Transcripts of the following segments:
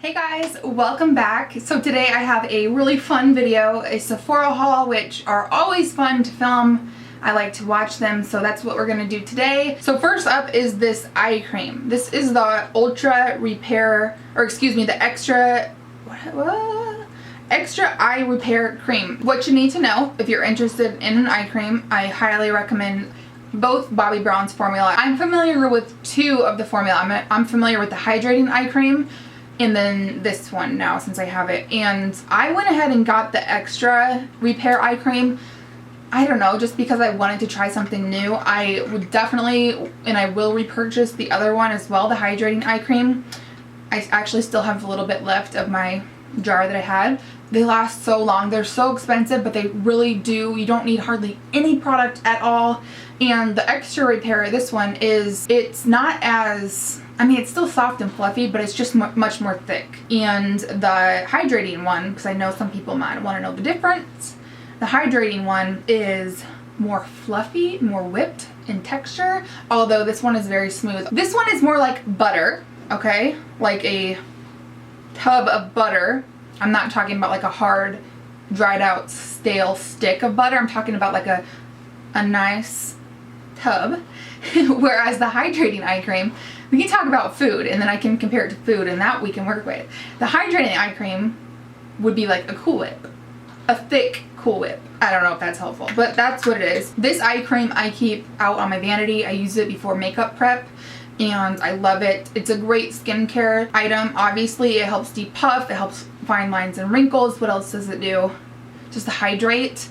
Hey guys, welcome back. So today I have a really fun video, a Sephora haul, which are always fun to film. I like to watch them, so that's what we're gonna do today. So first up is this eye cream. This is the Ultra Repair, or excuse me, the Extra Eye Repair Cream. What you need to know if you're interested in an eye cream, I highly recommend both Bobbi Brown's formula. I'm familiar with two of the formula. I'm familiar with the hydrating eye cream and then this one now since I have it. And I went ahead and got the Extra Repair Eye Cream. I don't know, just because I wanted to try something new. I would definitely, and I will repurchase the other one as well, the hydrating eye cream. I actually still have a little bit left of my jar that I had. They last so long. They're so expensive, but they really do. You don't need hardly any product at all. And the Extra Repair, this one it's not as, I mean, it's still soft and fluffy, but it's just much more thick. And the hydrating one, because I know some people might want to know the difference, the hydrating one is more fluffy, more whipped in texture, although this one is very smooth. This one is more like butter, okay? Like a tub of butter. I'm not talking about like a hard, dried out, stale stick of butter. I'm talking about like a nice tub. Whereas the hydrating eye cream, we can talk about food and then I can compare it to food and that we can work with. The hydrating eye cream would be like a Cool Whip. A thick Cool Whip. I don't know if that's helpful, but that's what it is. This eye cream I keep out on my vanity. I use it before makeup prep and I love it. It's a great skincare item. Obviously it helps depuff, it helps fine lines and wrinkles. What else does it do? Just to hydrate.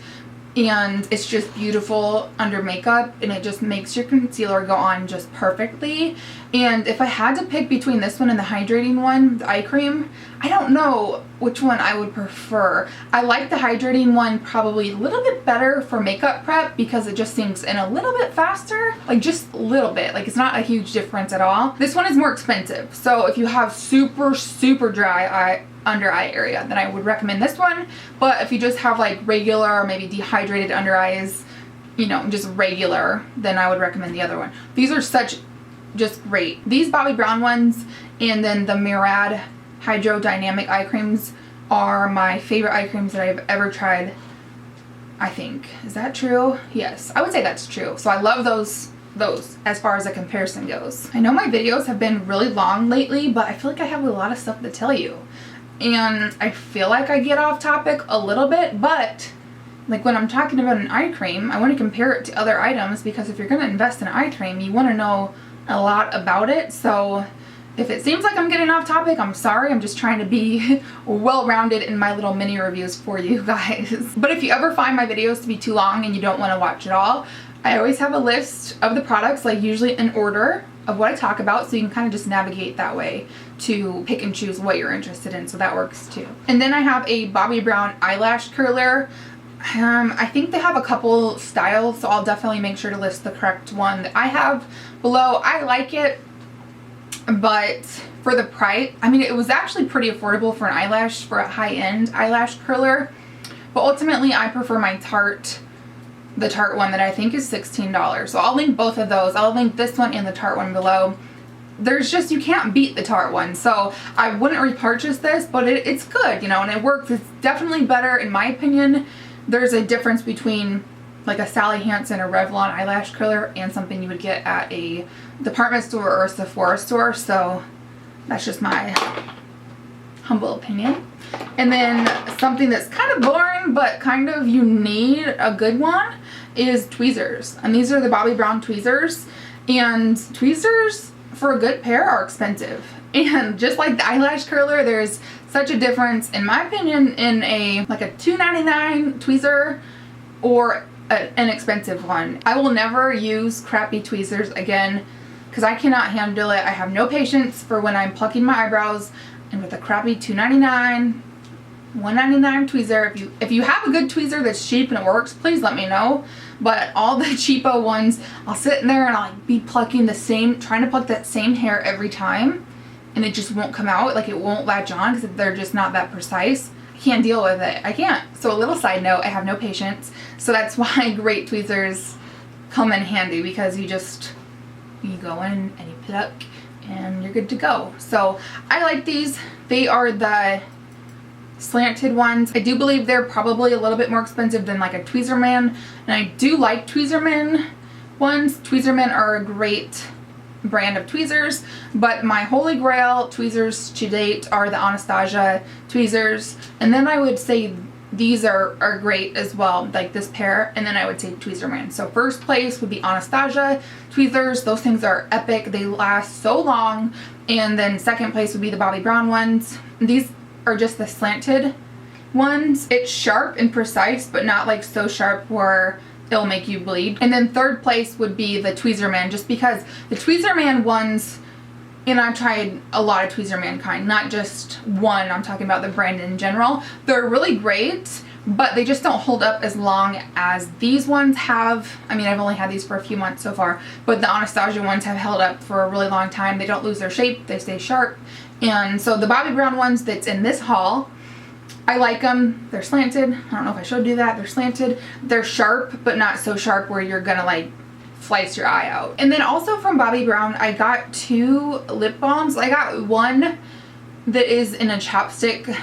And it's just beautiful under makeup and it just makes your concealer go on just perfectly. And if I had to pick between this one and the hydrating one, the eye cream, I don't know which one I would prefer. I like the hydrating one probably a little bit better for makeup prep because it just sinks in a little bit faster, like just a little bit, like it's not a huge difference at all. This one is more expensive, so if you have super dry under eye area, then I would recommend this one. But if you just have like regular or maybe dehydrated under eyes, you know, just regular, then I would recommend the other one. These are just great. These Bobbi Brown ones and then the Murad Hydrodynamic eye creams are my favorite eye creams that I've ever tried, I think. Is that true? Yes, I would say that's true. So I love those as far as a comparison goes. I know my videos have been really long lately, but I feel like I have a lot of stuff to tell you. And I feel like I get off topic a little bit, but like when I'm talking about an eye cream, I want to compare it to other items because if you're going to invest in an eye cream, you want to know a lot about it. So if it seems like I'm getting off topic, I'm sorry. I'm just trying to be well-rounded in my little mini reviews for you guys. But if you ever find my videos to be too long and you don't want to watch it all, I always have a list of the products, like usually in order of what I talk about, so you can kind of just navigate that way to pick and choose what you're interested in, so that works too. And then I have a Bobbi Brown eyelash curler. I think they have a couple styles, so I'll definitely make sure to list the correct one that I have below. I like it, but for the price, I mean, it was actually pretty affordable for an eyelash, for a high-end eyelash curler, but ultimately I prefer the Tarte one that I think is $16. So I'll link both of those. I'll link this one and the Tarte one below. There's just, you can't beat the Tarte one. So I wouldn't repurchase this, but it's good, you know, and it works. It's definitely better in my opinion. There's a difference between like a Sally Hansen or Revlon eyelash curler and something you would get at a department store or a Sephora store. So that's just my humble opinion. And then something that's kind of boring, but kind of you need a good one is tweezers. And these are the Bobbi Brown tweezers. And tweezers for a good pair are expensive. And just like the eyelash curler, there's such a difference, in my opinion, in like a $2.99 tweezer or an expensive one. I will never use crappy tweezers again because I cannot handle it. I have no patience for when I'm plucking my eyebrows and with a crappy $2.99, $1.99 tweezer. If you have a good tweezer that's cheap and it works, please let me know. But all the cheapo ones, I'll sit in there and I'll like be plucking trying to pluck that same hair every time, and it just won't come out. Like it won't latch on because they're just not that precise. I can't deal with it. I can't. So a little side note, I have no patience. So that's why great tweezers come in handy, because you go in and you pluck and you're good to go. So I like these. They are the slanted ones. I do believe they're probably a little bit more expensive than like a Tweezerman, and I do like Tweezerman ones. Tweezerman are a great brand of tweezers, but my holy grail tweezers to date are the Anastasia tweezers, and then I would say these are great as well, like this pair, and then I would say Tweezerman. So first place would be Anastasia tweezers. Those things are epic. They last so long. And then second place would be the Bobbi Brown ones. These are just the slanted ones. It's sharp and precise, but not like so sharp where it'll make you bleed. And then third place would be the Tweezerman, just because the Tweezerman ones, and I've tried a lot of Tweezerman kind, not just one, I'm talking about the brand in general. They're really great, but they just don't hold up as long as these ones have. I mean, I've only had these for a few months so far, but the Anastasia ones have held up for a really long time. They don't lose their shape, they stay sharp. And so the Bobbi Brown ones that's in this haul, I like them. They're slanted. I don't know if I showed you that. They're slanted. They're sharp, but not so sharp where you're gonna like slice your eye out. And then also from Bobbi Brown, I got 2 lip balms. I got one that is in a chapstick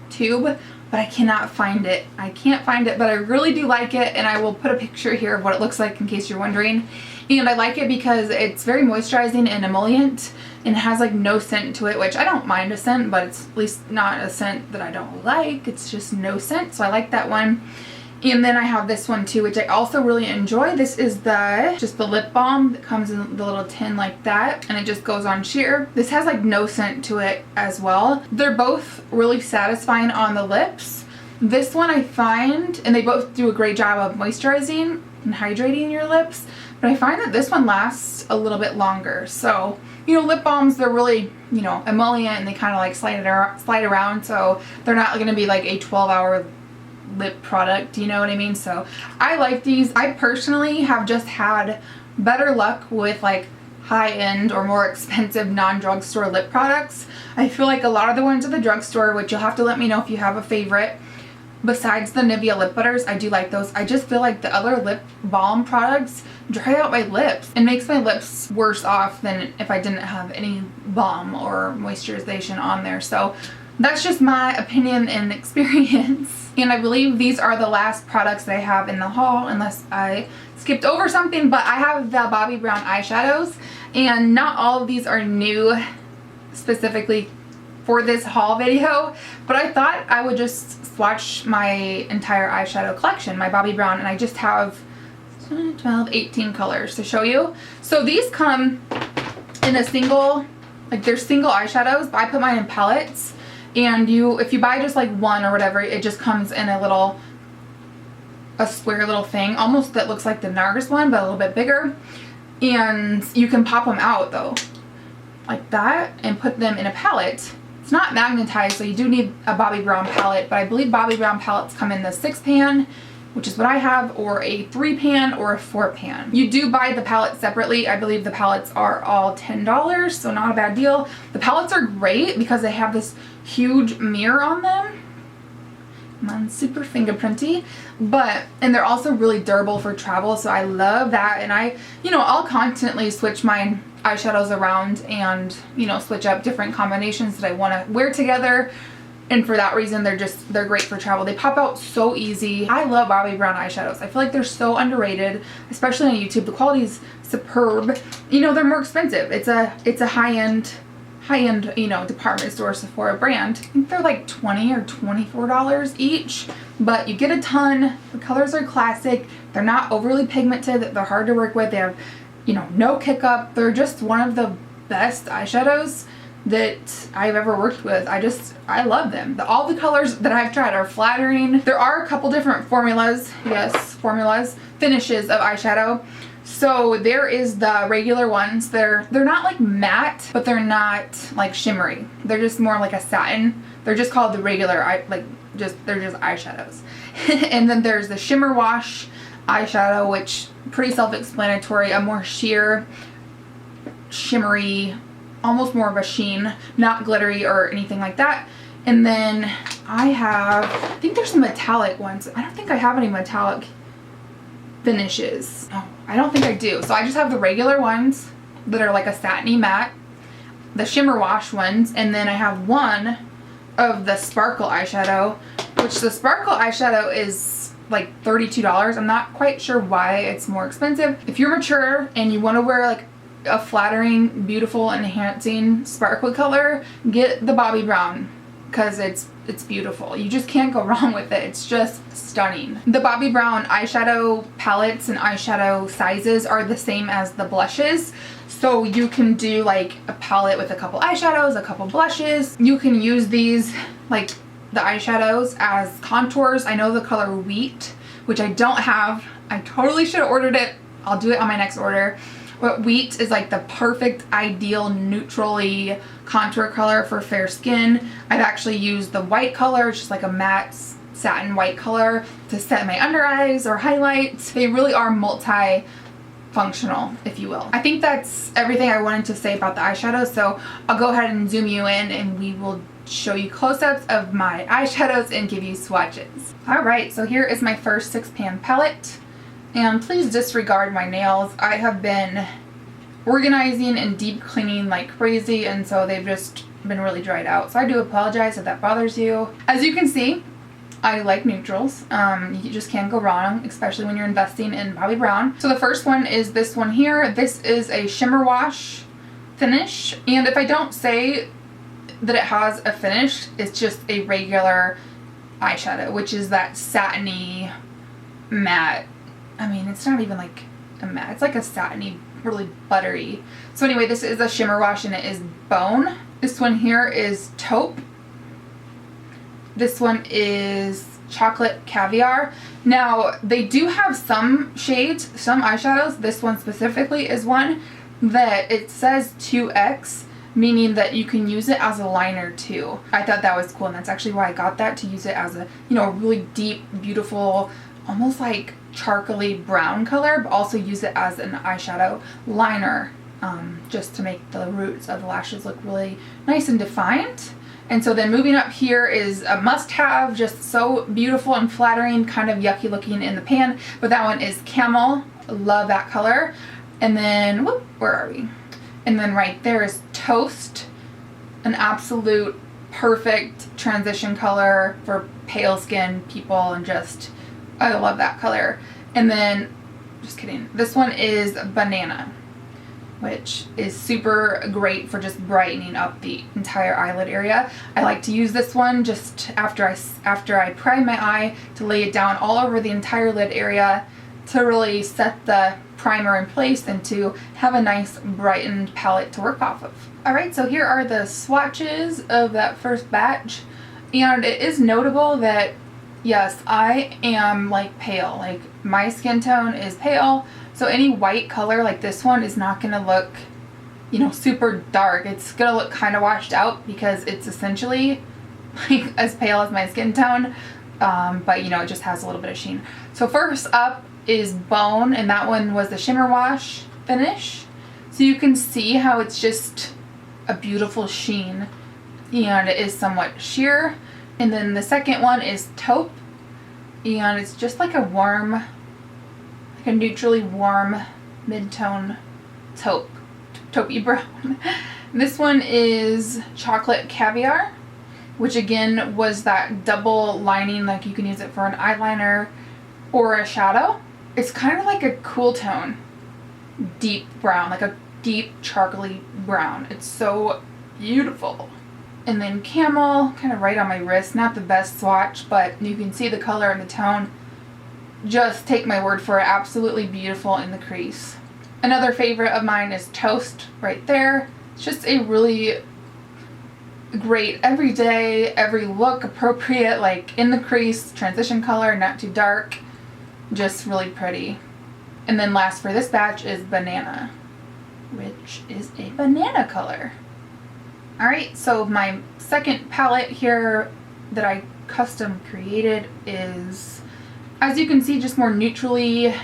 tube, but I cannot find it. I can't find it, but I really do like it, and I will put a picture here of what it looks like in case you're wondering. And I like it because it's very moisturizing and emollient, and it has like no scent to it, which I don't mind a scent, but it's at least not a scent that I don't like. It's just no scent, so I like that one. And then I have this one too, which I also really enjoy. This is just the lip balm that comes in the little tin like that, and it just goes on sheer. This has like no scent to it as well. They're both really satisfying on the lips. This one I find, and they both do a great job of moisturizing and hydrating your lips, but I find that this one lasts a little bit longer. So, you know, lip balms, they're really, you know, emollient, and they kind of like slide around, so they're not going to be like a 12-hour lip product, you know what I mean? So I like these. I personally have just had better luck with like high-end or more expensive non-drugstore lip products. I feel like a lot of the ones at the drugstore, which you'll have to let me know if you have a favorite, besides the Nivea lip butters, I do like those. I just feel like the other lip balm products dry out my lips and makes my lips worse off than if I didn't have any balm or moisturization on there. So that's just my opinion and experience. And I believe these are the last products that I have in the haul, unless I skipped over something, but I have the Bobbi Brown eyeshadows, and not all of these are new specifically for this haul video, but I thought I would just swatch my entire eyeshadow collection, my Bobbi Brown, and I just have 12, 18 colors to show you. So these come in a single, like they're single eyeshadows, but I put mine in palettes. And if you buy just like one or whatever, it just comes in a square little thing, almost that looks like the NARS one, but a little bit bigger. And you can pop them out though, like that, and put them in a palette. It's not magnetized, so you do need a Bobbi Brown palette, but I believe Bobbi Brown palettes come in the 6-pan, which is what I have, or a 3-pan or a 4-pan. You do buy the palettes separately. I believe the palettes are all $10, so not a bad deal. The palettes are great because they have this huge mirror on them. Mine's super fingerprinty, and they're also really durable for travel, so I love that. And I'll constantly switch my eyeshadows around and, switch up different combinations that I want to wear together. And for that reason, they're great for travel. They pop out so easy. I love Bobbi Brown eyeshadows. I feel like they're so underrated, especially on YouTube. The quality's superb. They're more expensive. It's a high-end, department store Sephora brand. I think they're like $20 or $24 each, but you get a ton. The colors are classic. They're not overly pigmented. They're hard to work with. They have, no kick up. They're just one of the best eyeshadows that I've ever worked with. I love them. All the colors that I've tried are flattering. There are a couple different formulas, finishes of eyeshadow. So there is the regular ones. They're not like matte, but they're not like shimmery. They're just more like a satin. They're just called the regular, they're just eyeshadows. And then there's the shimmer wash eyeshadow, which pretty self-explanatory, a more sheer, shimmery, almost more of a sheen, not glittery or anything like that. And then I think there's some metallic ones. I don't think I have any metallic finishes. No, I don't think I do. So I just have the regular ones that are like a satiny matte, the shimmer wash ones, and then I have one of the sparkle eyeshadow, which the sparkle eyeshadow is like $32. I'm not quite sure why it's more expensive. If you're mature and you want to wear like a flattering, beautiful, enhancing sparkly color, get the Bobbi Brown, because it's beautiful. You just can't go wrong with it. It's just stunning. The Bobbi Brown eyeshadow palettes and eyeshadow sizes are the same as the blushes. So you can do like a palette with a couple eyeshadows, a couple blushes. You can use these, like the eyeshadows, as contours. I know the color Wheat, which I don't have. I totally should have ordered it. I'll do it on my next order. But Wheat is like the perfect, ideal, neutrally contour color for fair skin. I've actually used the white color, just like a matte satin white color, to set my under eyes or highlights. They really are multi-functional, if you will. I think that's everything I wanted to say about the eyeshadows, so I'll go ahead and zoom you in and we will show you close-ups of my eyeshadows and give you swatches. Alright, so here is my first 6-pan palette. And please disregard my nails. I have been organizing and deep cleaning like crazy, and so they've just been really dried out. So I do apologize if that bothers you. As you can see, I like neutrals. You just can't go wrong, especially when you're investing in Bobbi Brown. So the first one is this one here. This is a shimmer wash finish. And if I don't say that it has a finish, it's just a regular eyeshadow, which is that satiny matte. I mean, it's not even like a matte. It's like a satiny, really buttery. So anyway, this is a shimmer wash and it is Bone. This one here is Taupe. This one is Chocolate Caviar. Now, they do have some shades, some eyeshadows. This one specifically is one that it says 2X, meaning that you can use it as a liner too. I thought that was cool, and that's actually why I got that, to use it as a, you know, a really deep, beautiful, almost like charcoaly brown color, but also use it as an eyeshadow liner, just to make the roots of the lashes look really nice and defined. And so then moving up here is a must-have, just so beautiful and flattering, kind of yucky looking in the pan, but that one is Camel. Love that color. And then, whoop, where are we? And then right there is Toast, an absolute perfect transition color for pale skin people, and just, I love that color. And then, just kidding, this one is Banana, which is super great for just brightening up the entire eyelid area. I like to use this one just after I prime my eye, to lay it down all over the entire lid area to really set the primer in place and to have a nice brightened palette to work off of. Alright, so here are the swatches of that first batch, and it is notable that yes, I am like pale, like my skin tone is pale, so any white color like this one is not going to look, you know, super dark. It's going to look kind of washed out because it's essentially like as pale as my skin tone, but you know, it just has a little bit of sheen. So first up is Bone, and that one was the shimmer wash finish. So you can see how it's just a beautiful sheen, and it is somewhat sheer. And then the second one is Taupe, and it's just like a warm, like a neutrally warm mid-tone taupe, taupey brown. This one is Chocolate Caviar, which again was that double lining, like you can use it for an eyeliner or a shadow. It's kind of like a cool tone, deep brown, like a deep charcoaly brown. It's so beautiful. And then Camel, kind of right on my wrist. Not the best swatch, but you can see the color and the tone. Just take my word for it, absolutely beautiful in the crease. Another favorite of mine is Toast, right there. It's just a really great everyday, every look appropriate, like in the crease, transition color, not too dark. Just really pretty. And then last for this batch is Banana, which is a banana color. Alright, so my second palette here that I custom created is, as you can see, just more neutrally. I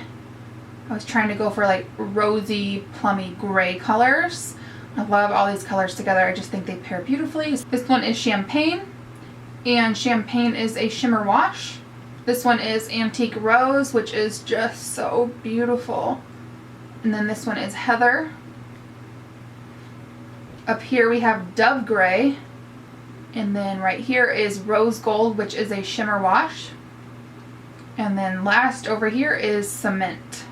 was trying to go for like rosy, plummy gray colors. I love all these colors together. I just think they pair beautifully. This one is Champagne, and Champagne is a shimmer wash. This one is Antique Rose, which is just so beautiful. And then this one is Heather. Up here we have Dove Gray, And then right here is Rose Gold, which is a shimmer wash. And then last over here is Cement,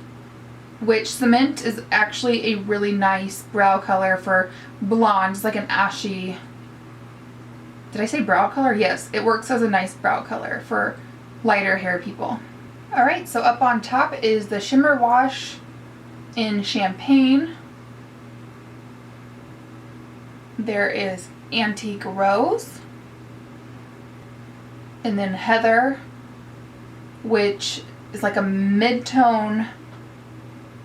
which Cement is actually a really nice brow color for blonde. It's like an ashy, did I say brow color? Yes, it works as a nice brow color for lighter hair people. Alright, so up on top is the shimmer wash in Champagne. There is Antique Rose. And then Heather, which is like a mid-tone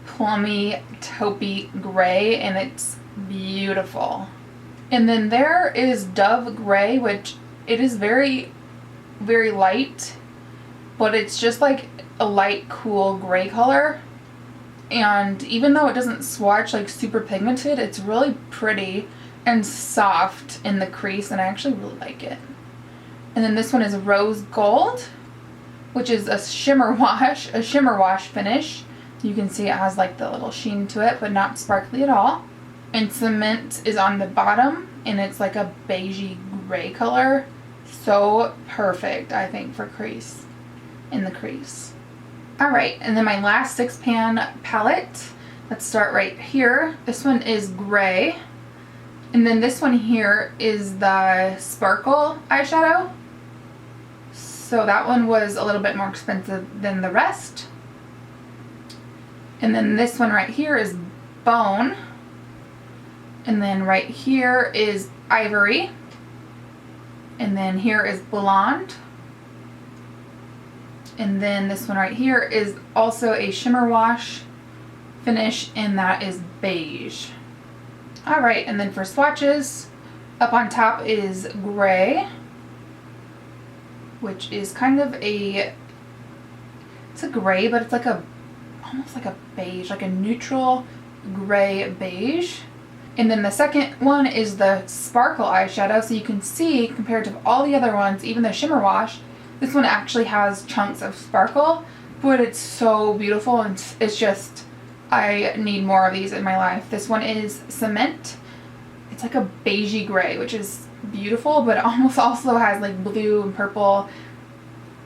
plummy taupey gray, and it's beautiful. And then there is Dove Gray, which it is very, very light, but it's just like a light, cool gray color. And even though it doesn't swatch like super pigmented, it's really pretty and soft in the crease, and I actually really like it. And then this one is Rose Gold, which is a shimmer wash finish. You can see it has like the little sheen to it, but not sparkly at all. And Cement is on the bottom, and it's like a beigey gray color. So perfect, I think, for crease, in the crease. Alright, and then my last 6-pan palette. Let's start right here. This one is gray. And then this one here is the Sparkle eyeshadow. So that one was a little bit more expensive than the rest. And then this one right here is Bone. And then right here is Ivory. And then here is Blonde. And then this one right here is also a shimmer wash finish, and that is Beige. Alright, and then for swatches, up on top is Gray, which is kind of a, it's a gray, but it's like a, almost like a beige, like a neutral gray beige. And then the second one is the Sparkle eyeshadow, so you can see compared to all the other ones, even the shimmer wash, this one actually has chunks of sparkle, but it's so beautiful, and it's just, I need more of these in my life. This one is Cement. It's like a beigey gray, which is beautiful, but it almost also has like blue and purple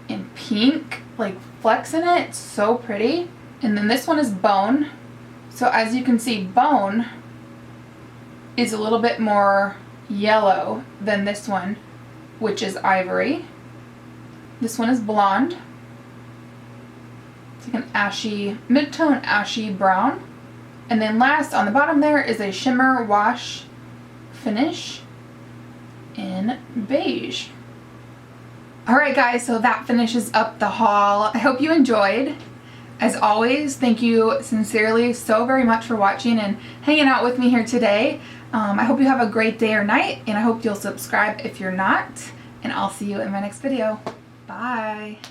and pink like flecks in it. It's so pretty. And then this one is Bone. So as you can see, Bone is a little bit more yellow than this one, which is Ivory. This one is Blonde. It's like an ashy, mid-tone ashy brown. And then last on the bottom there is a shimmer wash finish in Beige. Alright guys, so that finishes up the haul. I hope you enjoyed. As always, thank you sincerely so very much for watching and hanging out with me here today. I hope you have a great day or night, and I hope you'll subscribe if you're not, and I'll see you in my next video. Bye!